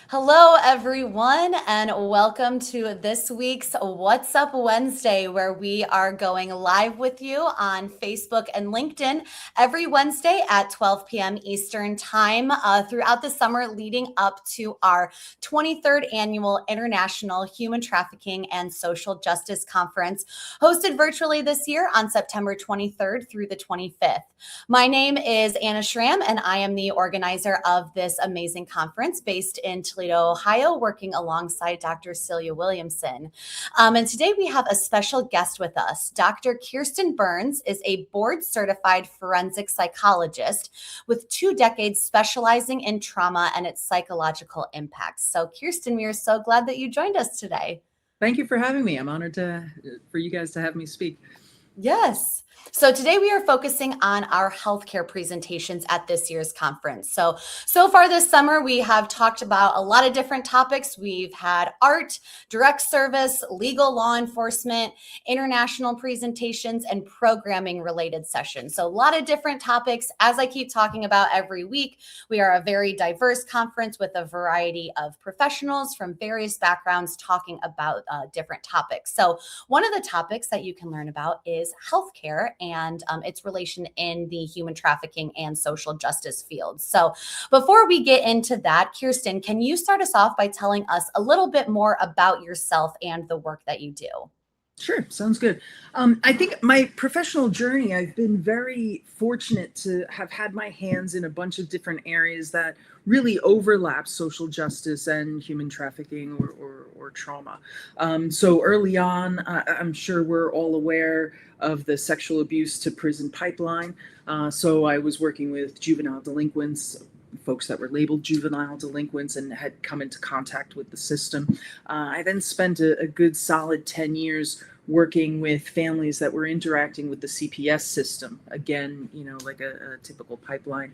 Hello, everyone, and welcome to this week's What's Up Wednesday, where we are going live with you on Facebook and LinkedIn every Wednesday at 12 p.m. Eastern Time throughout the summer leading up to our 23rd Annual International Human Trafficking and Social Justice Conference, hosted virtually this year on September 23rd through the 25th. My name is Anna Schramm, and I am the organizer of this amazing conference based in Toledo, Ohio, working alongside Dr. Celia Williamson. And today we have a special guest with us. Dr. Kirsten Burns is a board certified forensic psychologist with 2 decades specializing in trauma and its psychological impacts. So, Kirsten, we are so glad that you joined us today. Thank you for having me. I'm honored for you guys to have me speak. Yes. So today we are focusing on our healthcare presentations at this year's conference. So far this summer, we have talked about a lot of different topics. We've had art, direct service, legal law enforcement, international presentations, and programming related sessions. So a lot of different topics. As I keep talking about every week, we are a very diverse conference with a variety of professionals from various backgrounds talking about different topics. So one of the topics that you can learn about is healthcare and its relation in the human trafficking and social justice fields. So before we get into that, Kirsten, can you start us off by telling us a little bit more about yourself and the work that you do? Sure, sounds good. I think my professional journey, I've been very fortunate to have had my hands in a bunch of different areas that really overlap social justice and human trafficking or trauma. So early on, I'm sure we're all aware of the sexual abuse to prison pipeline. So I was working with juvenile delinquents, folks that were labeled juvenile delinquents and had come into contact with the system. I then spent a good solid 10 years working with families that were interacting with the CPS system. Again, like a typical pipeline.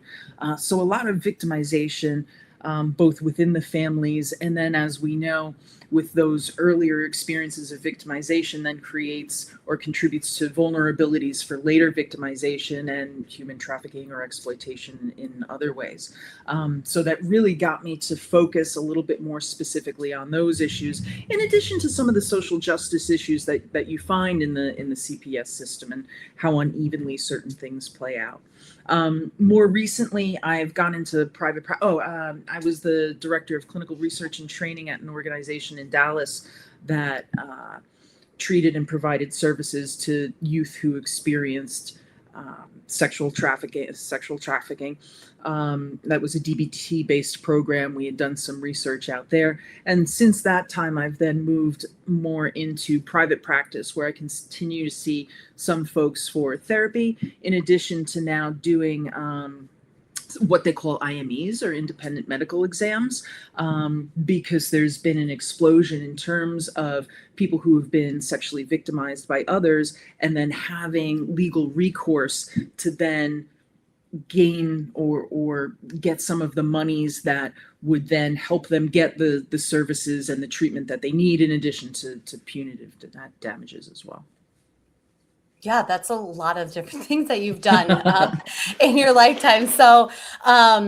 So a lot of victimization, both within the families, and then, as we know, with those earlier experiences of victimization, then creates or contributes to vulnerabilities for later victimization and human trafficking or exploitation in other ways. So that really got me to focus a little bit more specifically on those issues, in addition to some of the social justice issues that you find in the CPS system and how unevenly certain things play out. More recently, I've gone into private I was the director of clinical research and training at an organization in Dallas that treated and provided services to youth who experienced sexual trafficking. That was a DBT-based program. We had done some research out there. And since that time, I've then moved more into private practice, where I continue to see some folks for therapy, in addition to now doing what they call IMEs, or independent medical exams, because there's been an explosion in terms of people who have been sexually victimized by others and then having legal recourse to then gain or get some of the monies that would then help them get the services and the treatment that they need, in addition to punitive damages as well. Yeah, that's a lot of different things that you've done in your lifetime. So,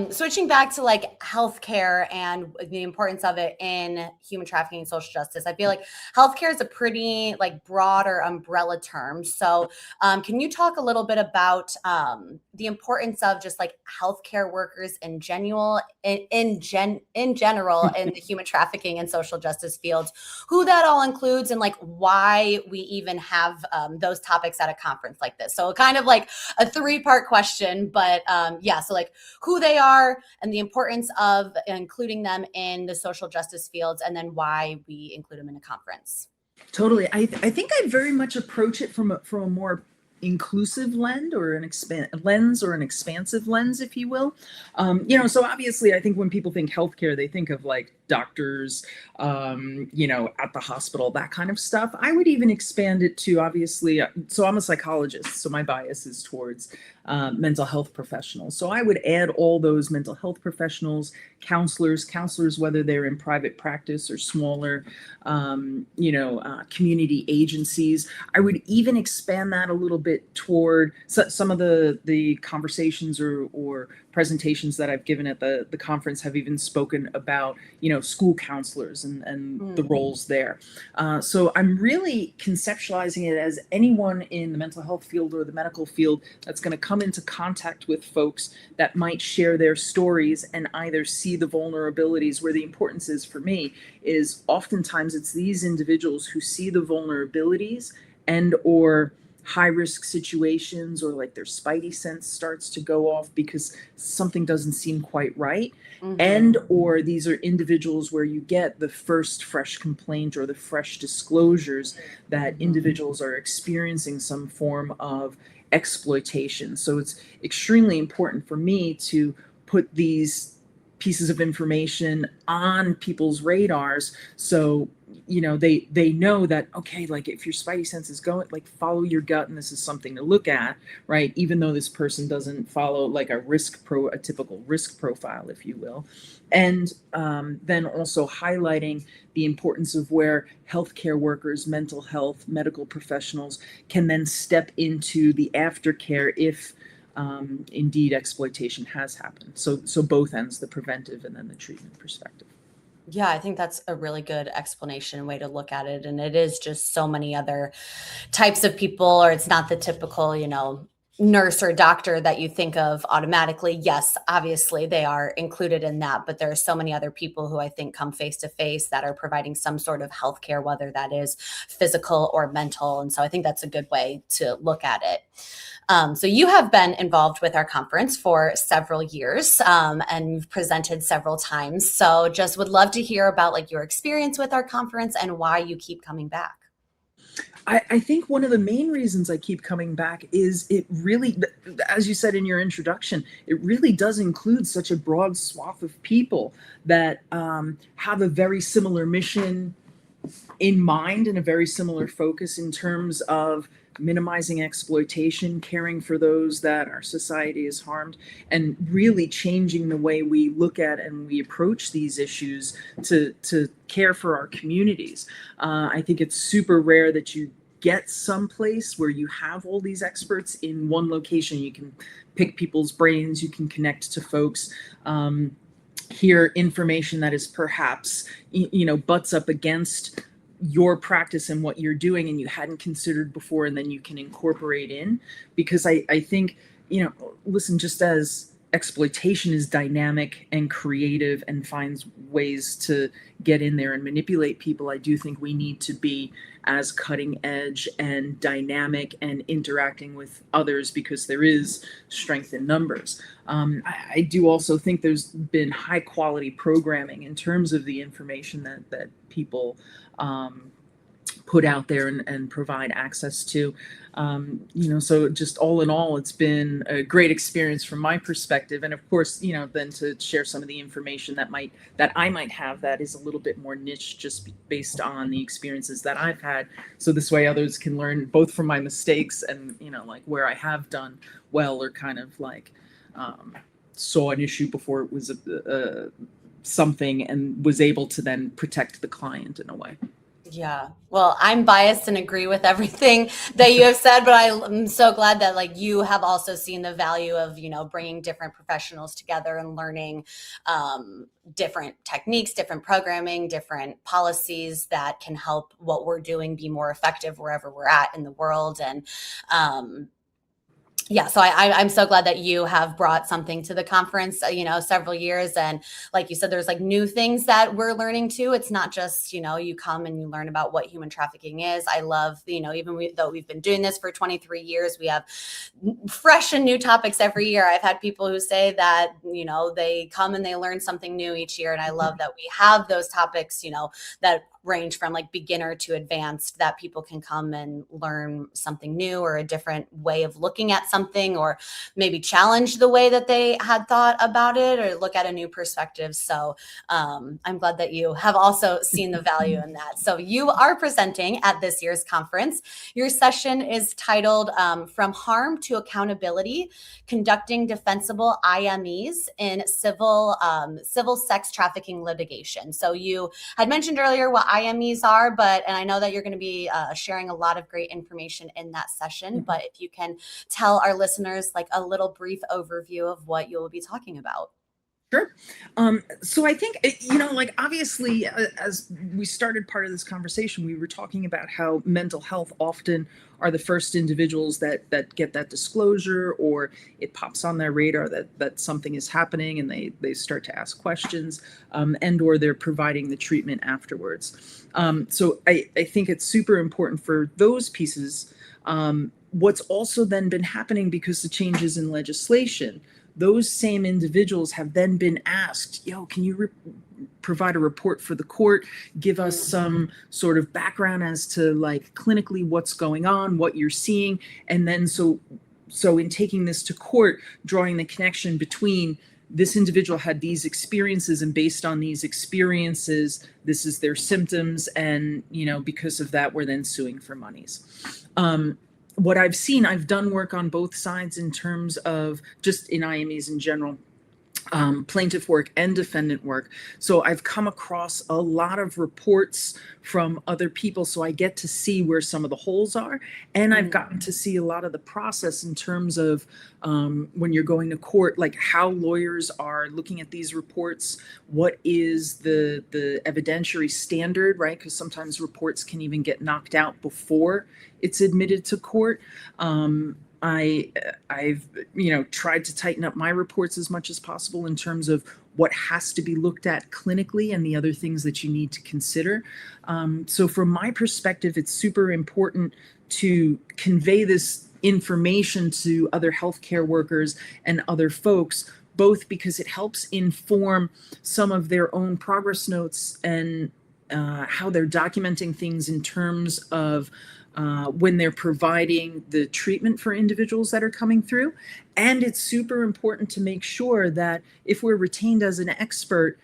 switching back to like healthcare and the importance of it in human trafficking and social justice, I feel like healthcare is a pretty like broader umbrella term. So, can you talk a little bit about the importance of just like healthcare workers in general, in general, in the human trafficking and social justice fields, who that all includes, and like why we even have those topics at a conference like this? So kind of like a 3-part question, but yeah, so like who they are and the importance of including them in the social justice fields, and then why we include them in a conference. Totally. I think I very much approach it from a more inclusive lens, or an expansive lens, if you will. So obviously, I think when people think healthcare, they think of like doctors, at the hospital, that kind of stuff. I would even expand it to, obviously, so I'm a psychologist, so my bias is towards mental health professionals. So I would add all those mental health professionals, counselors, whether they're in private practice or smaller, community agencies. I would even expand that a little bit toward some of the conversations or presentations that I've given at the conference have even spoken about, school counselors and the Mm. roles there. So I'm really conceptualizing it as anyone in the mental health field or the medical field that's going to come into contact with folks that might share their stories and either see the vulnerabilities. Where the importance is for me is oftentimes it's these individuals who see the vulnerabilities and or high risk situations, or like their spidey sense starts to go off because something doesn't seem quite right, and Mhm. or these are individuals where you get the first fresh complaint or the fresh disclosures that individuals are experiencing some form of exploitation. So it's extremely important for me to put these pieces of information on people's radars, so they know that, okay, like if your spidey sense is going, like, follow your gut, and this is something to look at, right? Even though this person doesn't follow like a typical risk profile, if you will. And then also highlighting the importance of where healthcare workers, mental health, medical professionals can then step into the aftercare if indeed exploitation has happened. So both ends, the preventive and then the treatment perspective. Yeah, I think that's a really good explanation way to look at it. And it is just so many other types of people, or it's not the typical, nurse or doctor that you think of automatically. Yes, obviously they are included in that, but there are so many other people who I think come face to face that are providing some sort of healthcare, whether that is physical or mental. And so I think that's a good way to look at it. So you have been involved with our conference for several years, and you've presented several times. So just would love to hear about like your experience with our conference and why you keep coming back. I think one of the main reasons I keep coming back is it really, as you said in your introduction, it really does include such a broad swath of people that have a very similar mission in mind and a very similar focus in terms of minimizing exploitation, caring for those that our society has harmed, and really changing the way we look at and we approach these issues to care for our communities. I think it's super rare that you get someplace where you have all these experts in one location. You can pick people's brains, you can connect to folks. Hear information that is perhaps butts up against your practice and what you're doing and you hadn't considered before, and then you can incorporate in. Because I think, listen, just as exploitation is dynamic and creative and finds ways to get in there and manipulate people, I do think we need to be as cutting edge and dynamic and interacting with others, because there is strength in numbers. I do also think there's been high quality programming in terms of the information that people put out there and provide access to. So just all in all, it's been a great experience from my perspective. And of course, then to share some of the information that I might have that is a little bit more niche, just based on the experiences that I've had. So this way others can learn both from my mistakes and, like where I have done well, or kind of like saw an issue before it was something, and was able to then protect the client in a way. Yeah. Well, I'm biased and agree with everything that you have said, but I'm so glad that like you have also seen the value of, bringing different professionals together and learning different techniques, different programming, different policies that can help what we're doing be more effective wherever we're at in the world. And yeah, so I'm so glad that you have brought something to the conference, several years. And like you said, there's like new things that we're learning too. It's not just, you come and you learn about what human trafficking is. I love, though we've been doing this for 23 years, we have fresh and new topics every year. I've had people who say that, they come and they learn something new each year. And I love that we have those topics, that range from like beginner to advanced, that people can come and learn something new or a different way of looking at something, or maybe challenge the way that they had thought about it, or look at a new perspective. So I'm glad that you have also seen the value in that. So you are presenting at this year's conference. Your session is titled From Harm to Accountability, Conducting Defensible IMEs in Civil Sex Trafficking Litigation. So you had mentioned earlier what IMEs are, and I know that you're going to be sharing a lot of great information in that session, but if you can tell our listeners like a little brief overview of what you'll be talking about. Sure. So I think, like obviously, as we started part of this conversation, we were talking about how mental health often are the first individuals that get that disclosure, or it pops on their radar that something is happening, and they start to ask questions, and or they're providing the treatment afterwards. So I think it's super important for those pieces. What's also then been happening because the changes in legislation, those same individuals have then been asked, can you provide a report for the court, give us some sort of background as to like clinically what's going on, what you're seeing. And then so in taking this to court, drawing the connection between this individual had these experiences, and based on these experiences, this is their symptoms. And, because of that, we're then suing for monies. What I've seen, I've done work on both sides in terms of just in IMEs in general, plaintiff work and defendant work. So I've come across a lot of reports from other people. So I get to see where some of the holes are. And I've gotten to see a lot of the process in terms of when you're going to court, like how lawyers are looking at these reports, what is the evidentiary standard, right? Because sometimes reports can even get knocked out before it's admitted to court. I've tried to tighten up my reports as much as possible in terms of what has to be looked at clinically and the other things that you need to consider. So from my perspective, it's super important to convey this information to other healthcare workers and other folks, both because it helps inform some of their own progress notes and how they're documenting things in terms of when they're providing the treatment for individuals that are coming through. And it's super important to make sure that if we're retained as an expert,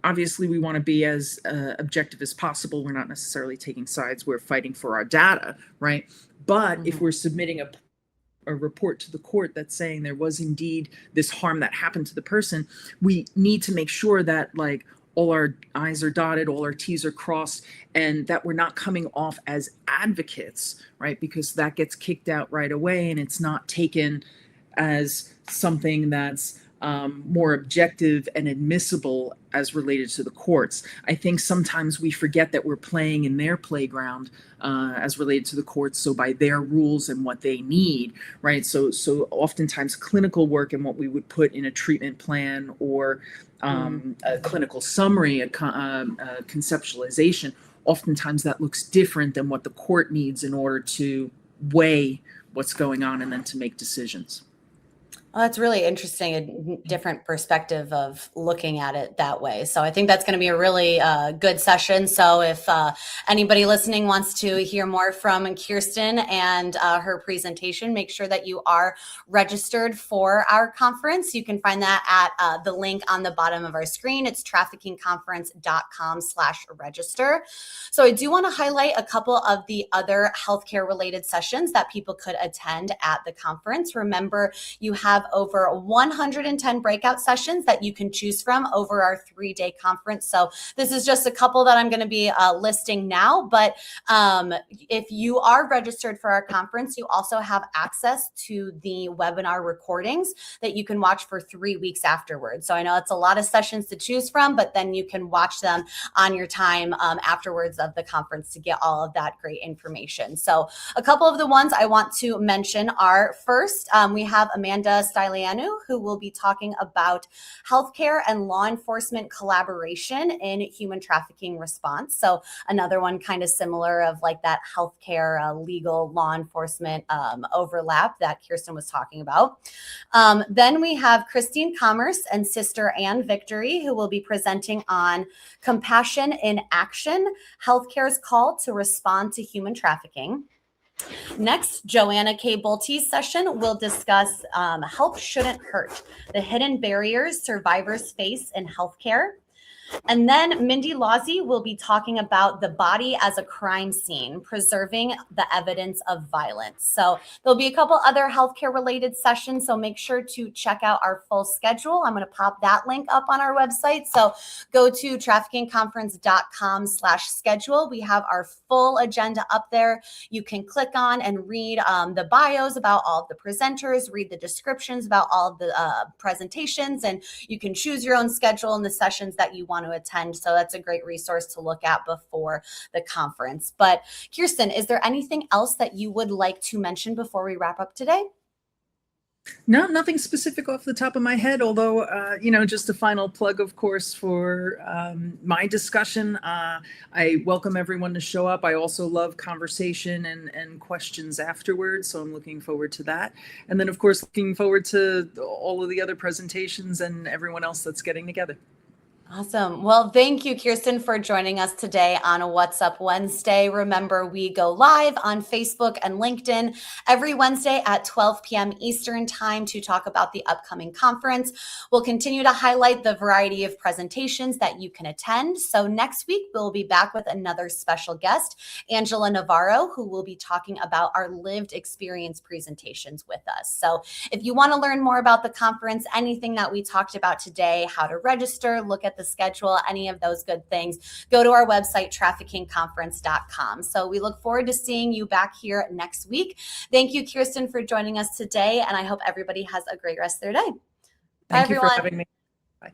obviously we want to be as objective as possible. We're not necessarily taking sides. We're fighting for our data, right? But if we're submitting a report to the court that's saying there was indeed this harm that happened to the person, we need to make sure that like all our I's are dotted, all our T's are crossed, and that we're not coming off as advocates, right? Because that gets kicked out right away, and it's not taken as something that's more objective and admissible as related to the courts. I think sometimes we forget that we're playing in their playground as related to the courts, so by their rules and what they need, right? So oftentimes clinical work and what we would put in a treatment plan or a clinical summary, a conceptualization, oftentimes that looks different than what the court needs in order to weigh what's going on and then to make decisions. Well, that's really interesting, a different perspective of looking at it that way. So I think that's going to be a really good session. So if anybody listening wants to hear more from Kirsten and her presentation, make sure that you are registered for our conference. You can find that at the link on the bottom of our screen. It's traffickingconference.com/register. So I do want to highlight a couple of the other healthcare related sessions that people could attend at the conference. Remember, you have over 110 breakout sessions that you can choose from over our 3-day conference. So this is just a couple that I'm going to be listing now. But if you are registered for our conference, you also have access to the webinar recordings that you can watch for 3 weeks afterwards. So I know it's a lot of sessions to choose from, but then you can watch them on your time afterwards of the conference to get all of that great information. So a couple of the ones I want to mention are, first, we have Amanda Stylianu, who will be talking about healthcare and law enforcement collaboration in human trafficking response. So another one kind of similar of like that healthcare, legal, law enforcement overlap that Kirsten was talking about. Then we have Christine Commerce and Sister Ann Victory, who will be presenting on Compassion in Action, Healthcare's Call to Respond to Human Trafficking. Next, Joanna K. Bulte's session will discuss Help Shouldn't Hurt, the hidden barriers survivors face in healthcare. And then Mindy Lawsey will be talking about the body as a crime scene, preserving the evidence of violence. So there'll be a couple other healthcare related sessions. So make sure to check out our full schedule. I'm going to pop that link up on our website. So go to traffickingconference.com/schedule. We have our full agenda up there. You can click on and read the bios about all of the presenters, read the descriptions about all of the presentations, and you can choose your own schedule and the sessions that you want to attend. So that's a great resource to look at before the conference. But Kirsten, is there anything else that you would like to mention before we wrap up today? No, nothing specific off the top of my head, although, just a final plug, of course, for my discussion. I welcome everyone to show up. I also love conversation and questions afterwards, so I'm looking forward to that. And then, of course, looking forward to all of the other presentations and everyone else that's getting together. Awesome. Well, thank you, Kirsten, for joining us today on What's Up Wednesday. Remember, we go live on Facebook and LinkedIn every Wednesday at 12 p.m. Eastern Time to talk about the upcoming conference. We'll continue to highlight the variety of presentations that you can attend. So next week, we'll be back with another special guest, Angela Navarro, who will be talking about our lived experience presentations with us. So if you want to learn more about the conference, anything that we talked about today, how to register, look at the schedule, any of those good things, go to our website, traffickingconference.com. So we look forward to seeing you back here next week. Thank you, Kirsten, for joining us today, and I hope everybody has a great rest of their day. Bye, Thank you everyone. for having me. Bye.